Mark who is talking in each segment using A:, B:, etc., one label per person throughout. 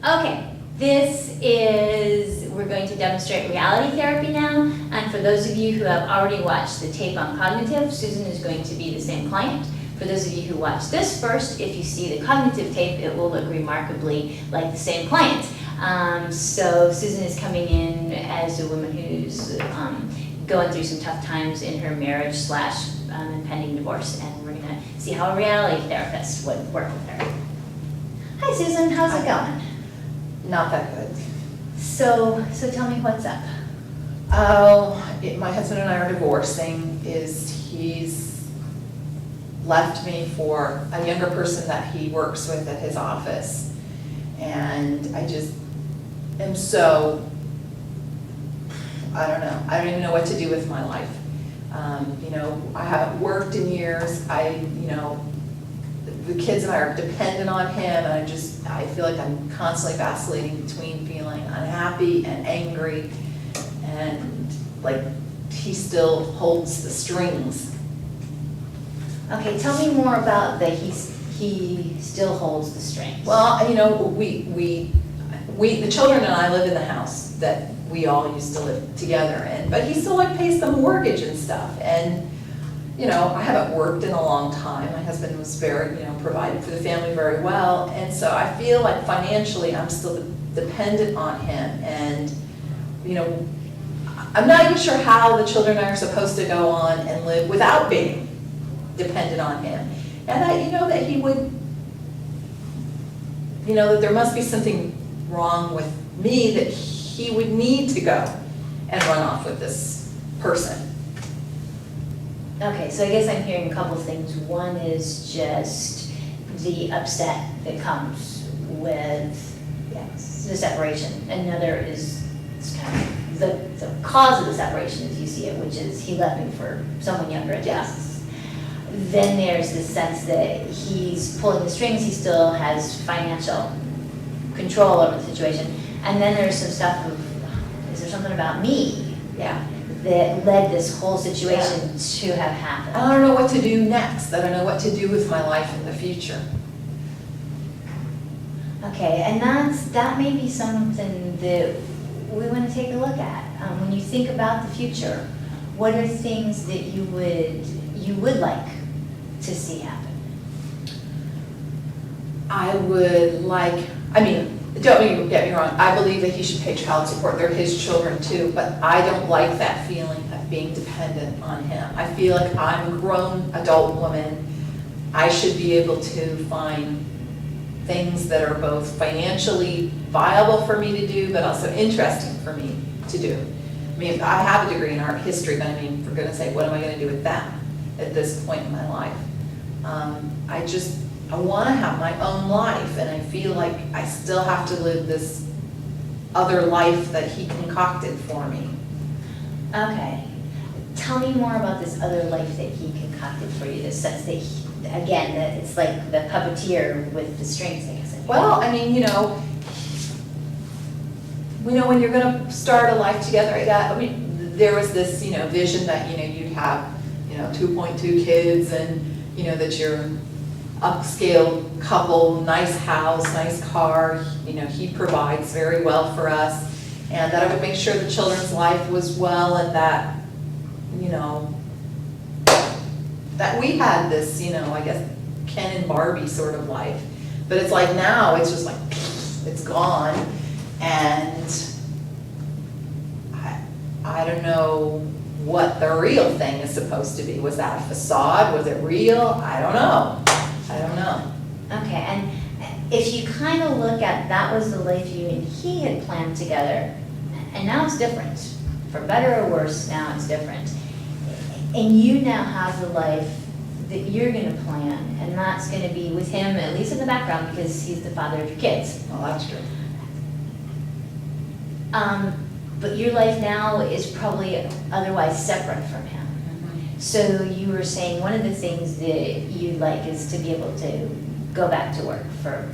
A: Okay, we're going to demonstrate reality therapy now, and for those of you who have already watched the tape on cognitive, Susan is going to be the same client. For those of you who watch this first, if you see the cognitive tape, it will look remarkably like the same client. So Susan is coming in as a woman who's going through some tough times in her marriage / impending divorce, and we're gonna see how a reality therapist would work with her. Hi Susan, how's it going?
B: Not that good.
A: So tell me what's up.
B: My husband and I are divorcing. He's left me for a younger person that he works with at his office. And I just am so, I don't know. I don't even know what to do with my life. I haven't worked in years. The kids and I are dependent on him, and I feel like I'm constantly vacillating between feeling unhappy and angry, and like he still holds the strings.
A: Okay, tell me more about that he still holds the strings.
B: Well, the children and I live in the house that we all used to live together in, but he still pays the mortgage and stuff, and I haven't worked in a long time. My husband was very, provided for the family very well. And so I feel like financially I'm still dependent on him. And, I'm not even sure how the children are supposed to go on and live without being dependent on him. And that he would, that there must be something wrong with me, that he would need to go and run off with this person.
A: Okay, so I guess I'm hearing a couple things. One is just the upset that comes with the separation. Another is kind of the cause of the separation as you see it, which is he left me for someone younger at yes. Then there's this sense that he's pulling the strings, he still has financial control over the situation. And then there's some stuff of, is there something about me?
B: Yeah.
A: That led this whole situation to have happened.
B: I don't know what to do next. I don't know what to do with my life in the future.
A: Okay, and that may be something that we want to take a look at. When you think about the future, what are things that you would like to see happen?
B: Don't get me wrong, I believe that he should pay child support. They're his children too, but I don't like that feeling of being dependent on him. I feel like I'm a grown adult woman. I should be able to find things that are both financially viable for me to do, but also interesting for me to do. I have a degree in art history, but for goodness sake, what am I going to do with that at this point in my life? I want to have my own life, and I feel like I still have to live this other life that he concocted for me.
A: Okay. Tell me more about this other life that he concocted for you, this sense that, that it's like the puppeteer with the strings, I guess.
B: Well, when you're going to start a life together, there was this, vision that, you'd have, 2.2 kids, and, that you're upscale couple, nice house, nice car, he provides very well for us, and that I would make sure the children's life was well, and that, that we had this, I guess, Ken and Barbie sort of life. But it's like now, it's just like, it's gone, and I don't know what the real thing is supposed to be. Was that a facade? Was it real? I don't know.
A: Okay, and if you kind of look at that was the life you and he had planned together, and now it's different. For better or worse, now it's different. And you now have the life that you're going to plan, and that's going to be with him, at least in the background, because he's the father of your kids.
B: Well, that's true.
A: But your life now is probably otherwise separate from him.
B: Mm-hmm.
A: So you were saying one of the things that you'd like is to be able to go back to work for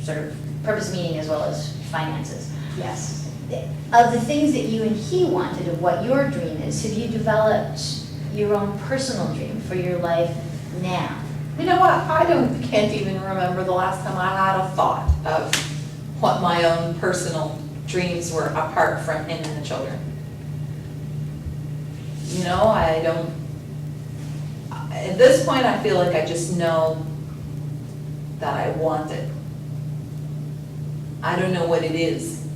A: sort of purpose meaning as well as finances.
B: Yes.
A: Of the things that you and he wanted, of what your dream is, have you developed your own personal dream for your life now?
B: You know what? Can't even remember the last time I had a thought of what my own personal dreams were apart from him and the children. You know, I don't, at this point, I feel like I just know that I want it. I don't know what it is.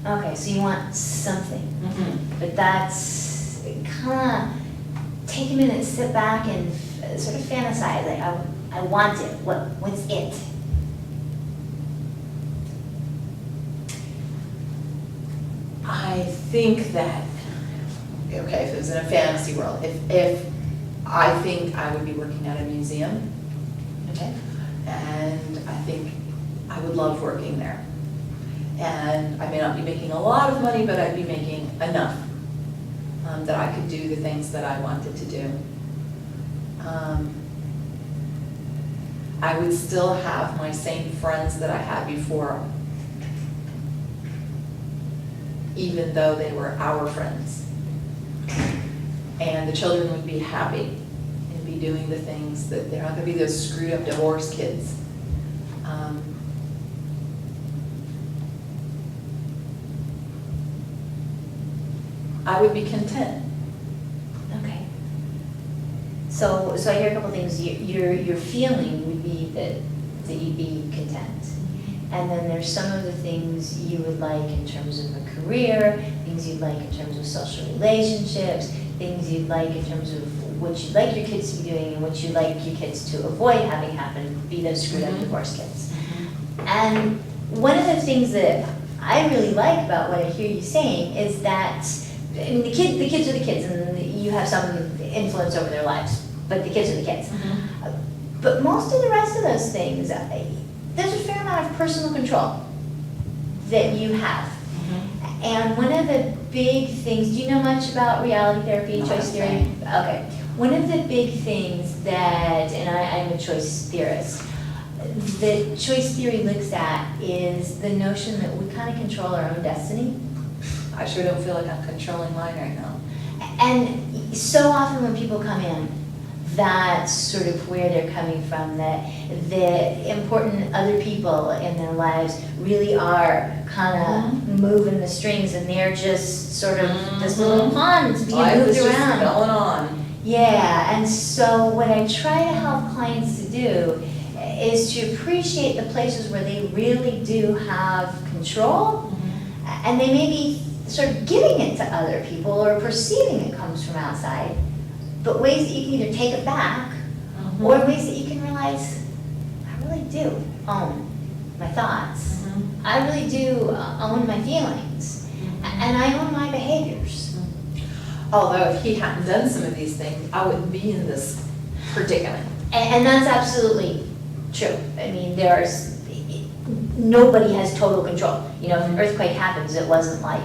A: Okay, so you want something,
B: Mm-hmm.
A: but that's kind of, take a minute, sit back and sort of fantasize, like, I want it, what's it?
B: I think that, okay, if it was in a fantasy world, if I think I would be working at a museum,
A: Okay.
B: and I think I would love working there. And I may not be making a lot of money, but I'd be making enough that I could do the things that I wanted to do. I would still have my same friends that I had before, even though they were our friends. And the children would be happy and be doing the things that they're not gonna be those screwed up divorce kids. I would be content.
A: Okay. So I hear a couple things. Your feeling would be that you'd be content. And then there's some of the things you would like in terms of a career, things you'd like in terms of social relationships, things you'd like in terms of what you'd like your kids to be doing and what you'd like your kids to avoid having happen, be those screwed up divorce kids. And one of the things that I really like about what I hear you saying is that, I mean, the kids are the kids, and you have some influence over their lives, but the kids are the kids. But most of the rest of those things, there's a fair amount of personal control that you have. And one of the big things, do you know much about reality therapy, choice theory? Okay. One of the big things that, and I'm a choice theorist, that choice theory looks at is the notion that we kind of control our own destiny.
B: I sure don't feel like I'm controlling mine right now.
A: And so often when people come in, that's sort of where they're coming from, that the important other people in their lives really are kind of moving the strings, and they're just sort of this little pond being
B: Life
A: moved
B: is just
A: around.
B: going on.
A: Yeah, and so what I try to help clients to do is to appreciate the places where they really do have control, and they may be sort of giving it to other people or perceiving it comes from outside, but ways that you can either take it back or ways that you can realize, I really do own my thoughts. I really do own my feelings, and I own my behaviors.
B: Although if he hadn't done some of these things, I wouldn't be in this predicament.
A: And that's absolutely true. I mean, nobody has total control. You know, if an earthquake happens, it wasn't like,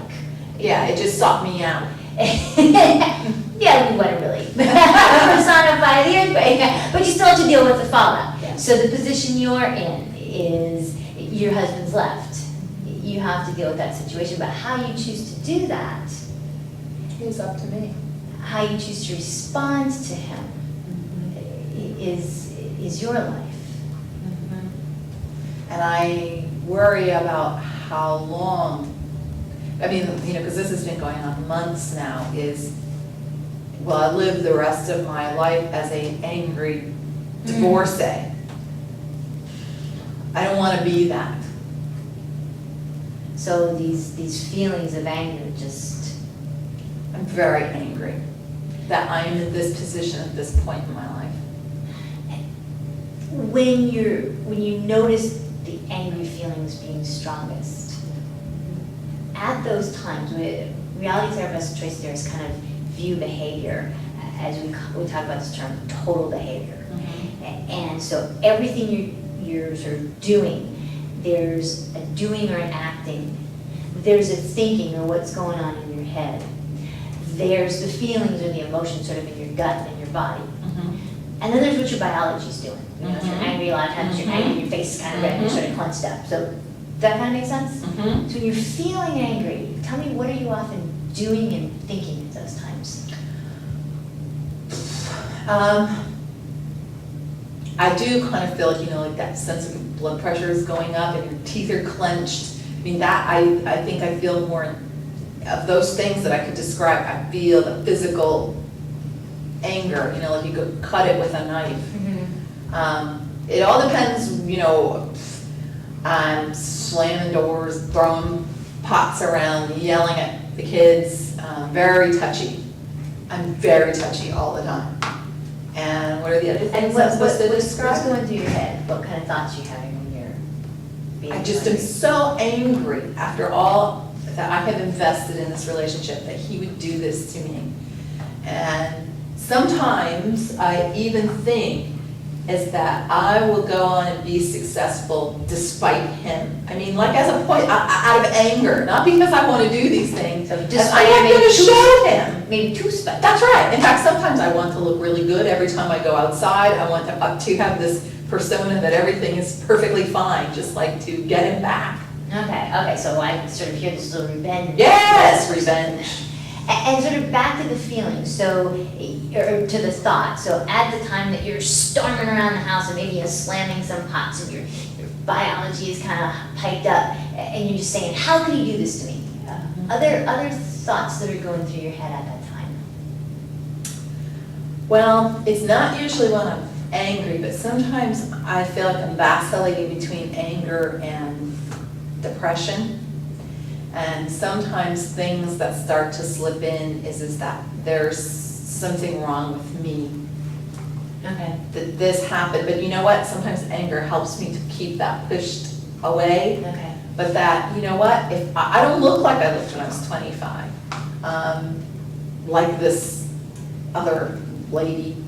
B: Yeah, it just sought me out.
A: yeah, we wouldn't really personify the earthquake, but you still have to deal with the fallout.
B: Yeah.
A: So the position you're in is your husband's left. You have to deal with that situation, but how you choose to do that,
B: It's up to me.
A: how you choose to respond to him is your life.
B: And I worry about how long, I mean, you know, because this has been going on months now, will I live the rest of my life as an angry divorcee? I don't want to be that.
A: So these feelings of anger just,
B: I'm very angry that I am in this position at this point in my life.
A: when you notice the angry feelings being strongest, at those times, reality therapists and choice theorists kind of view behavior as we talk about this term, total behavior. And so everything you're sort of doing, there's a doing or an acting, there's a thinking or what's going on in your head, there's the feelings or the emotions sort of in your gut and in your body. And then there's what your biology's doing. You know, if you're angry, a lot of times you're angry, your face is kind of red and you're sort of clenched up. So that kind of makes sense? So when you're feeling angry, tell me, what are you often doing and thinking at those times?
B: I do kind of feel like, you know, like that sense of blood pressure is going up and your teeth are clenched I mean, that, I think I feel more of those things that I could describe. I feel the physical anger, you know, like you could cut it with a knife. It all depends, you know, I'm slamming doors, throwing pots around, yelling at the kids, very touchy. I'm very touchy all the time. And what are the other things I'm supposed to describe?
A: What's going through your head? What kind of thoughts are you having when you're being
B: I just am so angry after all that I have invested in this relationship, that he would do this to me. And sometimes I even think is that I will go on and be successful despite him. I mean, like as a point, out of anger, not because I want to do these things.
A: So
B: I
A: despite
B: am going to show him.
A: Maybe too spite.
B: That's right. In fact, sometimes I want to look really good every time I go outside. I want to have this persona that everything is perfectly fine, just like to get him back.
A: Okay, so I sort of hear this little revenge.
B: Yes, revenge.
A: And sort of back to the feeling, so, or to the thought, so at the time that you're storming around the house and maybe you're slamming some pots and your biology is kind of piped up and you're just saying, how could he do this to me? Other thoughts that are going through your head at that time?
B: Well, it's not usually when I'm angry, but sometimes I feel like I'm vacillating between anger and depression. And sometimes things that start to slip in is that there's something wrong with me.
A: Okay.
B: That this happened, but you know what? Sometimes anger helps me to keep that pushed away.
A: Okay.
B: But that, you know what? If I don't look like I looked when I was 25, like this other lady,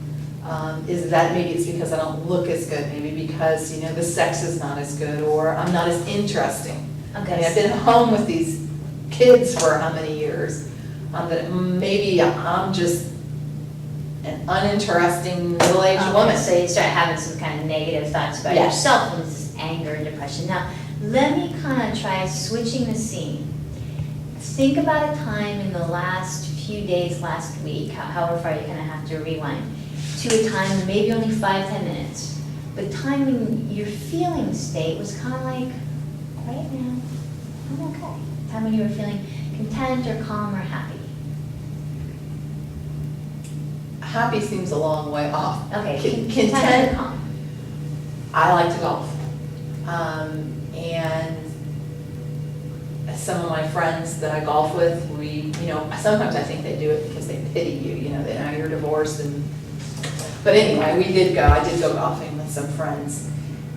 B: is that maybe it's because I don't look as good, maybe because, you know, the sex is not as good, or I'm not as interesting.
A: Okay.
B: I mean, I've been home with these kids for how many years, that maybe I'm just an uninteresting middle-aged woman.
A: So you start having some kind of negative thoughts about
B: Yes.
A: yourself, and it's this anger and depression. Now, let me kind of try switching the scene. Think about a time in the last few days, last week, however far you kind of have to rewind, to a time, maybe only 5-10 minutes, but time when your feeling state was kind of like, right now, I'm okay. Time when you were feeling content or calm or happy.
B: Happy seems a long way off.
A: Okay, content or
B: Content,
A: calm.
B: I like to golf. And some of my friends that I golf with, we, you know, sometimes I think they do it because they pity you, you know, they know you're divorced and, but anyway, I did go golfing with some friends.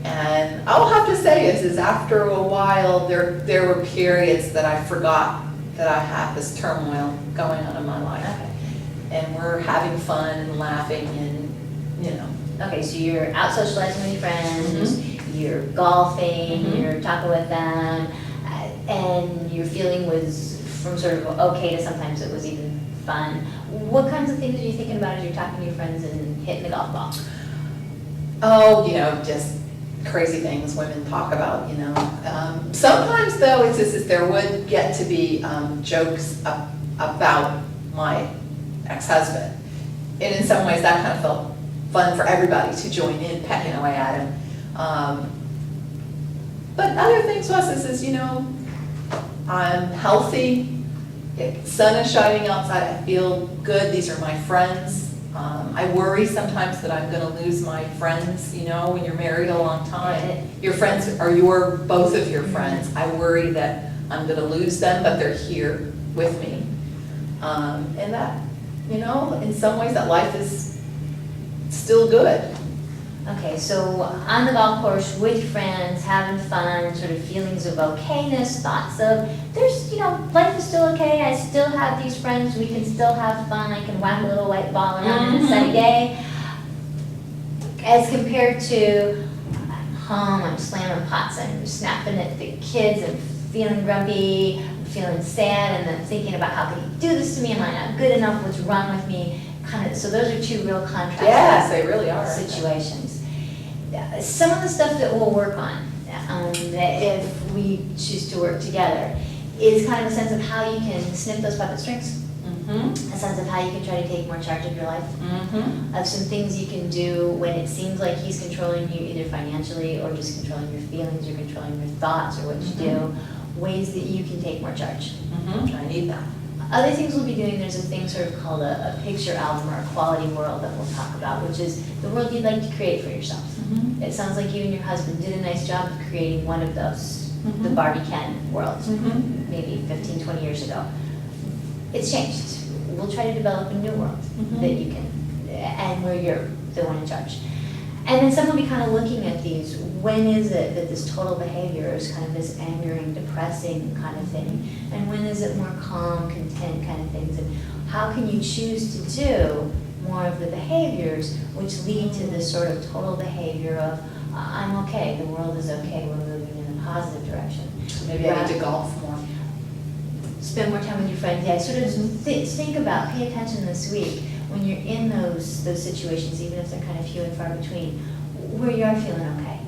B: And I'll have to say is after a while, there were periods that I forgot that I had this turmoil going on in my life.
A: Okay.
B: And we're having fun and laughing and, you know.
A: Okay, so you're out socializing with your friends, you're golfing, you're talking with them, and your feeling was from sort of okay to sometimes it was even fun. What kinds of things are you thinking about as you're talking to your friends and hitting the golf ball?
B: Oh, you know, just crazy things women talk about, you know. Sometimes though, it's just that there would get to be jokes about my ex-husband. And in some ways that kind of felt fun for everybody to join in, pecking away at him. But other things was is, you know, I'm healthy, the sun is shining outside, I feel good, these are my friends. I worry sometimes that I'm gonna lose my friends, you know, when you're married a long time. Your friends are both of your friends. I worry that I'm gonna lose them, but they're here with me. And that, you know, in some ways that life is still good.
A: Okay, so on the golf course with friends, having fun, sort of feelings of okayness, thoughts of, there's, you know, life is still okay, I still have these friends, we can still have fun, I can whack a little white ball around in a sunny day. As compared to, I'm home, I'm slamming pots, I'm snapping at the kids, I'm feeling grumpy, I'm feeling sad, and then thinking about how could he do this to me, am I not good enough, what's wrong with me? Kind of, so those are two real contrasting
B: Yes, they really are.
A: situations. Some of the stuff that we'll work on, if we choose to work together, is kind of a sense of how you can snip those puppet strings, a sense of how you can try to take more charge of your life, of some things you can do when it seems like he's controlling you either financially or just controlling your feelings or controlling your thoughts or what you do. ways that you can take more charge.
B: I need that.
A: Other things we'll be doing, there's a thing sort of called a picture album or a quality world that we'll talk about, which is the world you'd like to create for yourself. It sounds like you and your husband did a nice job of creating one of those, the Barbie Ken world, maybe 15, 20 years ago. It's changed. We'll try to develop a new world that you can, and where you're the one in charge. And then some will be kind of looking at these, when is it that this total behavior is kind of this angering, depressing kind of thing? And when is it more calm, content kind of things? And how can you choose to do more of the behaviors which lead to this sort of total behavior of, I'm okay, the world is okay, we're moving in a positive direction.
B: Maybe I need to golf more.
A: Spend more time with your friends, yeah, sort of think about, pay attention this week, when you're in those situations, even if they're kind of few and far between, where you are feeling okay.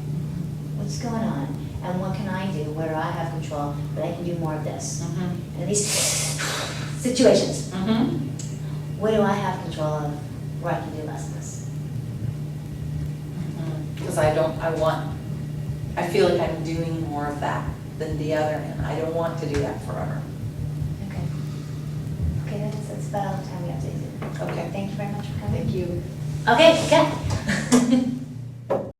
A: What's going on? And what can I do where I have control, but I can do more of this? And these situations, what do I have control of where I can do less of this?
B: Because I feel like I'm doing more of that than the other, and I don't want to do that forever.
A: Okay. Okay, that's about all the time we have to do.
B: Okay.
A: Thank you very much for coming.
B: Thank you.
A: Okay, good.